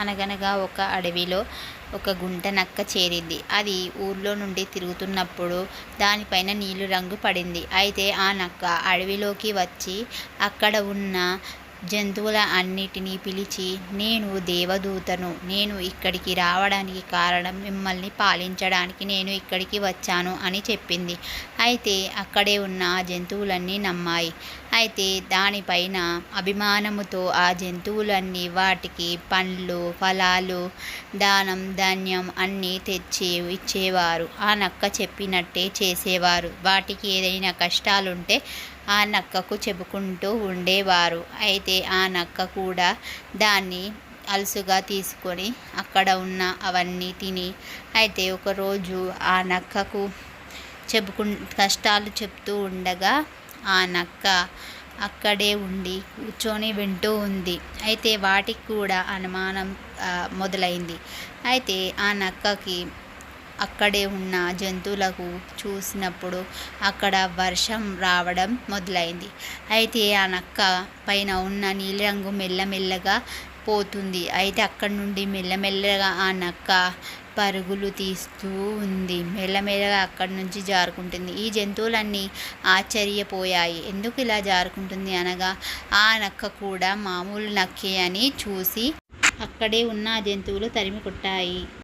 అనగనగా ఒక అడవిలో ఒక గుంట నక్క చేరింది. అది ఊర్లో నుండి తిరుగుతున్నప్పుడు దానిపైన నీలి రంగు పడింది. అయితే ఆ నక్క అడవిలోకి వచ్చి అక్కడ ఉన్న జంతువుల అన్నిటినీ పిలిచి, నేను దేవదూతను, నేను ఇక్కడికి రావడానికి కారణం మిమ్మల్ని పాలించడానికి నేను ఇక్కడికి వచ్చాను అని చెప్పింది. అయితే అక్కడే ఉన్న ఆ జంతువులన్నీ నమ్మాయి. అయితే దానిపైన అభిమానముతో ఆ జంతువులన్నీ వాటికి పండ్లు, ఫలాలు, దానం, ధాన్యం అన్నీ తెచ్చి ఇచ్చేవారు. ఆ నక్క చెప్పినట్టే చేసేవారు. వాటికి ఏదైనా కష్టాలుంటే ఆ నక్కకు చెప్పుకుంటూ ఉండేవారు. అయితే ఆ నక్క కూడా దాన్ని అలుసుగా తీసుకొని అక్కడ ఉన్న అవన్నీ తిని, అయితే ఒకరోజు ఆ నక్కకు కష్టాలు చెప్తూ ఉండగా ఆ నక్క అక్కడే ఉండి కూర్చొని వింటూ ఉంది. అయితే వాటికి కూడా అనుమానం మొదలైంది. అయితే ఆ నక్కకి అక్కడే ఉన్న జంతువులకు చూసినప్పుడు అక్కడ వర్షం రావడం మొదలైంది. అయితే ఆ నక్క పైన ఉన్న నీలిరంగు మెల్లమెల్లగా పోతుంది. అయితే అక్కడి నుండి మెల్లమెల్లగా ఆ నక్క పరుగులు తీస్తూ ఉంది. మెల్లమెల్లగా అక్కడి నుంచి జారుకుంటుంది. ఈ జంతువులన్నీ ఆశ్చర్యపోయాయి. ఎందుకు ఇలా జారుకుంటుంది అనగా ఆ నక్క కూడా మామూలు నక్కే అని చూసి అక్కడే ఉన్న జంతువులు తరిమి కొట్టాయి.